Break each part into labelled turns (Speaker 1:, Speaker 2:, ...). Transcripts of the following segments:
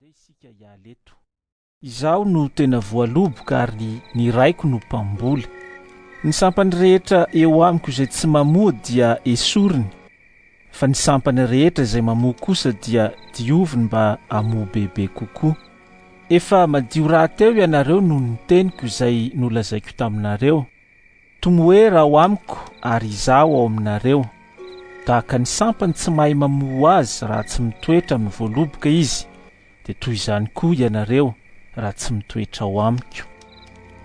Speaker 1: Isika hiala eto. Izaho no tena voaloboka ary ny raiko no mpamboly. Ny sampany rehetra eo amiko izay tsy mamoa dia esoriny, fa ny sampany rehetra izay mamoa kosa dia dioviny mba hamoa bebe kokoa. Efa madio rahateo ianareo no ny teniko izay nolazaiko taminareo. Tomoera ao amiko ary izaho ao aminareo. Tahaka ny sampany tsy mahay mamoa azy raha tsy mitoetra amin'ny voaloboka izy, dia toy izany koa ianareo raha tsy mitoetra ao amiko.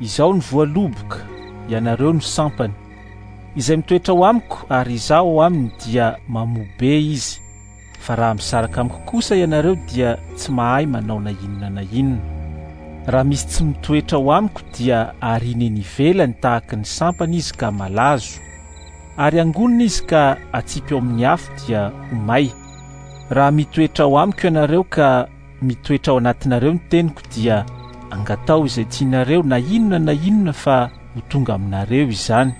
Speaker 1: Izaho ny voaloboka, ianareo ny sampany. Izay mitoetra ao amiko ary izaho ao aminy dia mamoa be izy. Fa raha misaraka amiko kosa ianareo dia tsy mahay manao na inona na inona. Raha misy tsy mitoetra ao amiko dia ariny eny ivelany tahaka ny sampany izy ka malazo. Ary angonina izy ka atsipy ao amin'ny afo dia homay. Raha mitoetra ao amiko ianareo ka mitoetra ao anatinareo ny teniko dia angatao izay tianareo na inona fa ho tonga aminareo izany.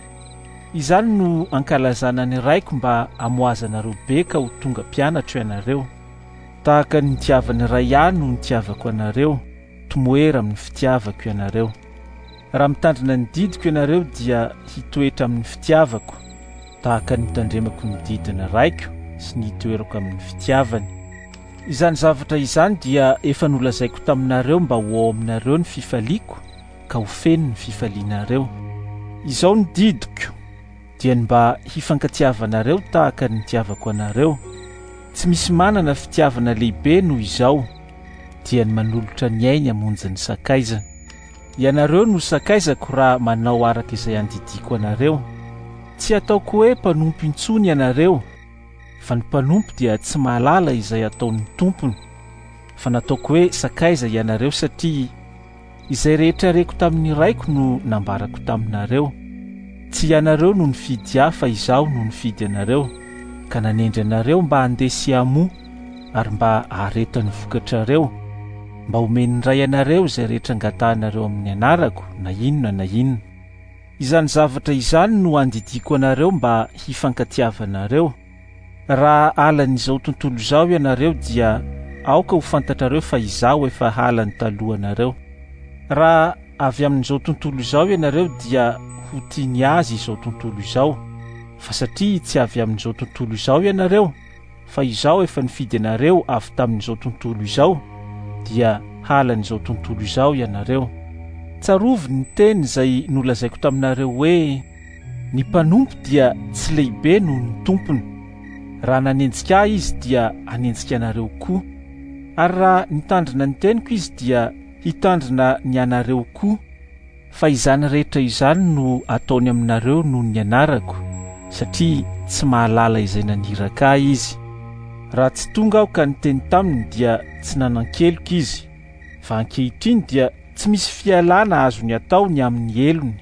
Speaker 1: Izany no ankalazana ny raiko mba hamoazanareo be ka ho tonga mpianatra ianareo. Tahaka ny nitiavany ray ihany no nitiavako anareo, tomoera amin'ny fitiavako ianareo. Raha mitandrina ny didiko ianareo dia hitoetra amin'ny fitiavako, tahaka ny tandremako ny didina raiko sy ny hitoerako amin'ny fitiavany. Izany zavatra izany dia efa nolazaiko taminareo mba ho ao aminareo ny fifaliako ka ho feno ny fifalianareo. Izao ny didiko dia mba hifankatiavanareo tahaka ny nitiavako anareo. Tsy misy manana fitiavana lehibe noho izao dia ny manolotra ny ainy hamonjy ny sakaizana. Ianareo no sakaizako raha manao araka izay andidiko anareo. Tsy ataoko hoe mpanompo intsony ianareo, fa ny mpanompo dia tsy mahalala izay ataon'ny tompony, fa nataoko hoe sakaiza ianareo satria izay rehetra reko tamin'ny raiko no nambarako taminareo. Tsy ianareo no nifidy ahy fa izaho no nifidy anareo, ka nanendry anareo mba handesy hamoa ary mba haharetany vokatrareo, mba homeny ray anareo izay rehetra angatahanareo amin'ny anarako na inona. Izany zavatra izany no andidiko anareo mba hifankatiavanareo. Raha halan'izao tontolo izao ianareo dia aoka ho fantatrareo fa izaho efa halany talohanareo. Raha avy amin'izao tontolo izao ianareo dia ho tiany azy izao tontolo izao, fa satria tsy avy amin'izao tontolo izao ianareo, fa izaho efa nifidy anareo avy tamin'izao tontolo izao, dia halan'izao tontolo izao ianareo. Tsarovy ny teny izay nolazaiko taminareo hoe ny mpanompo dia tsy lehibe noho ny tompony. Raha nanenjika ahy izy dia hanenjika anareo koa, ary raha nitandrina ny teniko izy dia hitandrina ny anareo koa. Fa izany rehetra izany no ataony aminareo noho ny anarako, satria tsy mahalala izay naniraka ahy izy. Raha tsy tonga aho ka niteny taminy dia tsy nanan-keloka izy, fa ankehitriny dia tsy misy fialana azony ataony amin'ny elony.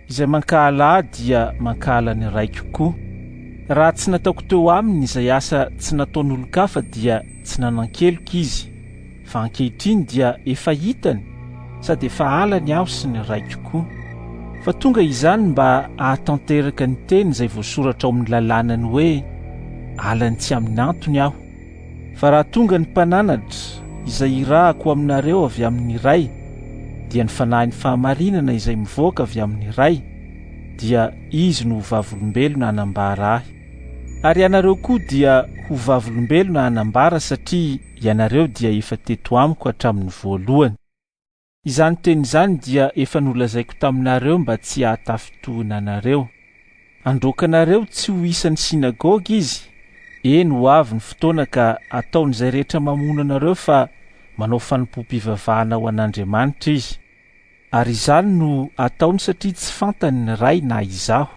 Speaker 1: Izay mankahala ahy dia mankahala ny raiko koa. Raha tsy nataoko teo aminy izay asa tsy nataon'olon-kafa dia tsy nanan-keloka izy, fa ankehitriny dia efa hitany sady efa halany aho sy ny raiko koa. Fa tonga izany mba ahatanteraka ny teny izay voasoratra ao amin'ny lalànany hoe halany tsy amin'ny antony aho. Fa raha tonga ny mpananatra izay irahako aminareo avy amin'ny ray, dia ny fanahin'ny fahamarinana izay mivoaka avy amin'ny ray, dia izy no vavolombelona hanambara ahy. Ary ianareo koa dia ho vavolombelona hanambara satria ianareo dia efa teto amiko hatramin'ny voalohany. Izany teny izany dia efa nolazaiko taminareo mba tsy hahatafitohina anareo. Androkanareo tsy ho isan'ny sinagoga izy. Eny ho avy ny fotoana ka ataon'izay rehetra mamono anareo fa manao fanompoam-pivavahana ho an'Andriamanitra izy. Ary izany no ataony satria tsy fantany ny ray na izaho.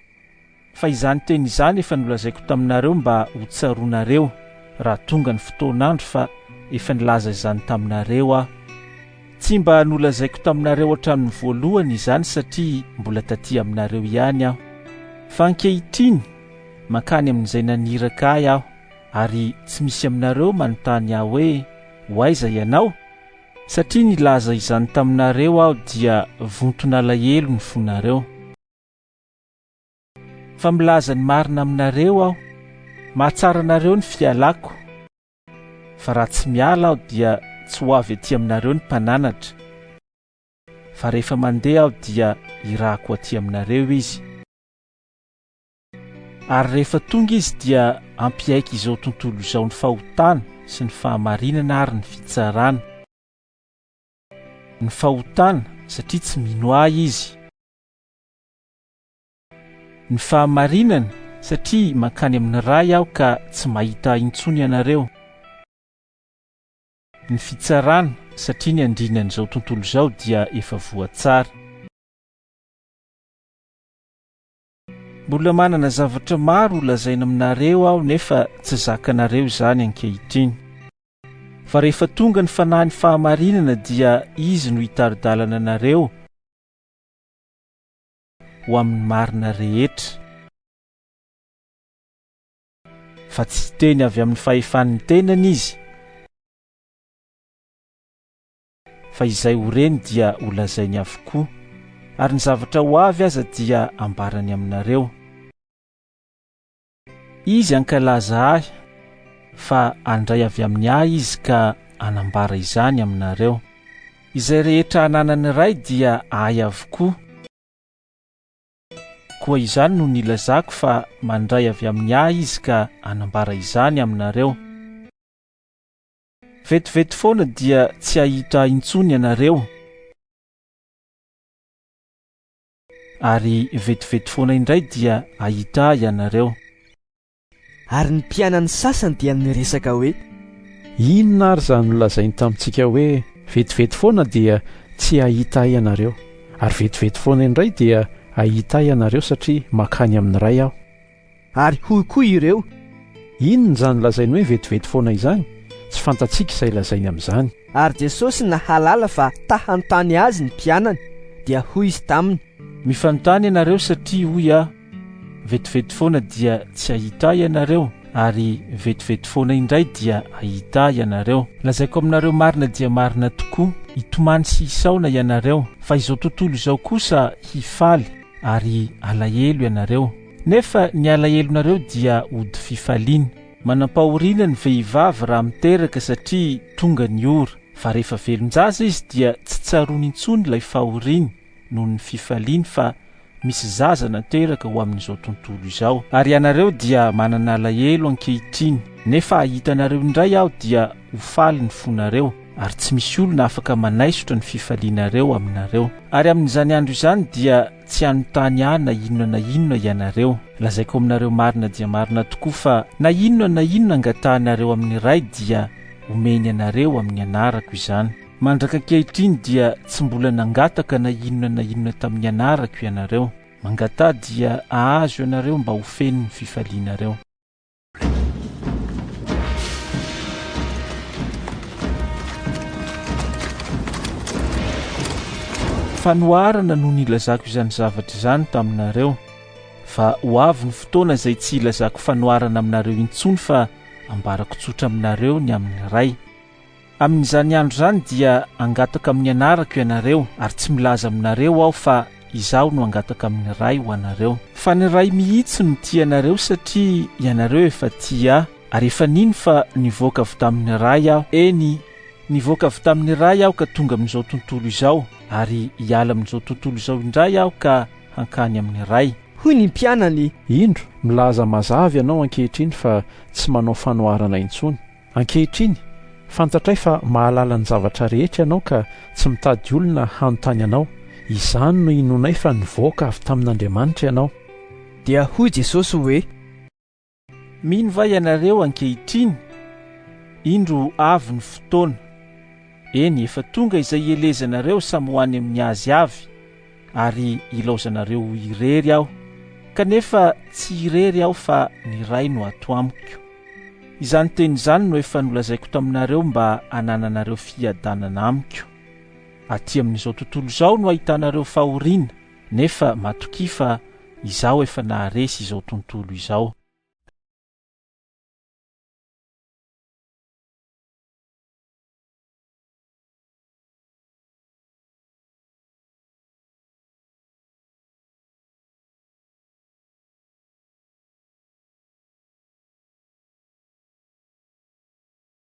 Speaker 1: Fa izany teny izany efa nolazaiko taminareo mba ho tsaroanareo raha tonga ny fotoan'andro, fa efa nilaza izany taminareo aho. Tsy mba nolazaiko taminareo hatramin'ny voalohany izany satria mbola taty aminareo ihany aho. Fa ankehitriny mankany amin'izay naniraka ahy aho, ary tsy misy aminareo manontany aho hoe hoaiza ianao? Satria nilaza izany taminareo aho dia vontona alahelo ny fonareo. Fa milaza ny marina aminareo aho, mahatsara anareo ny fialako. Fa raha tsy miala aho dia tsy ho avy aty aminareo ny mpananatra, fa rehefa mandeha aho dia irako aty aminareo izy. Ary rehefa tonga izy dia ampiaiky izao tontolo izao ny fahotana sy ny fahamarinana ary ny fitsarana. Ny fahotana satria tsy mino ahy izy. Ny fahamarinana satria mankany amin'ny ray aho ka tsy mahita intsony ianareo. Ny fitsarana satria ny andrinan'izao tontolo izao dia efa voatsara. Mbola manana zavatra maro lazaina aminareo aho nefa tsy zakanareo izany ankehitriny. Fa rehefa tonga ny fanahy ny fahamarinana dia izy no hitaridalana anareo ho amin'ny marina rehetra. Fa tsy teny avy amin'ny fahefan'ny tenany izy, fa izay ho reny dia ho lazainy avokoa, ary ny zavatra ho avy aza dia ambarany aminareo. Izy ankalaza ahy, fa andray avy amin'ny ahy izy ka anambara izany aminareo. Izay rehetra ananany ray dia ahy avokoa. Koa izany no nilazako fa mandray avy amin'ny ahy izy ka anambara izany aminareo. Vetivety foana dia tsy ahita intsony ianareo, ary vetivety foana indray dia ahita ianareo.
Speaker 2: Ary ny mpianany sasany dia niresaka hoe,
Speaker 3: inona ary izany nolazainy tamintsika hoe vetivety foana dia tsy ahita ianareo, ary vetivety foana indray dia ahita ianareo satria mankany amin'ny ray aho.
Speaker 2: Ary hoy koa ireo,
Speaker 3: inona izany lazainy hoe vetivety foana izany? Tsy fantatsika izay lazainy amin'izany.
Speaker 2: Ary Jesosy nahalala fa tahantany azy ny mpianany, dia hoy izy taminy,
Speaker 1: mifanontany ianareo satria hoy aho, vetivety foana dia tsy ahita ianareo, ary vetivety foana indray dia ahita ianareo. Lazaiko aminareo marina dia marina tokoa, hitomany sy hisaona ianareo, fa izao tontolo izao kosa hifaly ary alahelo ianareo. Nefa ny alahelonareo dia ody fifaliana. Manampahoriana ny vehivavy raha miteraka satria tonga ny ora, fa rehefa velon-jaza izy dia tsy tsaroany intsony ilay fahoriana noho ny fifaliana, fa misy zaza nateraka ho amin'izao tontolo izao. Ary ianareo dia manana alahelo ankehitriny, nefa ahitanareo indray aho dia ho faly ny fonareo, ary tsy misy olona afaka manaisotra ny fifalianareo aminareo. Ary amin'izany andro izany dia tsy anontany ahy na inona ianareo. Lazaiko aminareo marina dia marina tokoa fa na inona angatahanareo amin'ny ray dia omeny anareo amin'ny anarako izany. Mandraka ankehitriny dia tsy mbola nangataka na inona tamin'ny anarako ianareo. Mangata dia ahazo ianareo mba ho feno ny fifalianareo. Fanoharana no nilazako izany zavatra izany taminareo, fa ho avy ny fotoana izay tsy ilazako fanoharana aminareo intsony fa ambarako tsotra aminareo ny amin'ny ray. Amin'izany andro izany dia angataka amin'ny anarako ianareo, ary tsy milaza aminareo aho fa izaho no angataka amin'ny ray ho anareo. Fa ny ray mihitsy no tia anareo satria ianareo efa tia ahy, ary efa nino fa nivoaka avy tamin'ny ray aho. Eny, nivoaka avy tamin'ny ray aho ka tonga amin'izao tontolo izao, ary hiala amin'izao tontolo izao indray aho ka hankany amin'ny ray.
Speaker 2: Hoy ny mpianany,
Speaker 3: Indro, milaza mazava ianao ankehitriny fa tsy manao fanoharana intsony. Ankehitriny, fantatray fa mahalala ny zavatra rehetra ianao ka tsy mitady olona hanontany anao. Izany no inonay fa nivoaka avy tamin'Andriamanitra ianao.
Speaker 2: dia hoy Jesosy hoe,
Speaker 1: Mino va ianareo ankehitriny? Indro avy ny fotoana. Eny, efa tonga izay elezanareo samy ho any amin'ny azy avy, ary ilaozanareo ho irery aho, kanefa tsy irery aho fa ny ray no ato amiko. Izany teny izany no efa nolazaiko taminareo mba hanananareo fiadanana amiko. Aty amin'izao tontolo izao no ahitanareo fahoriana, nefa matoki fa izaho efa naharesy izao tontolo izao.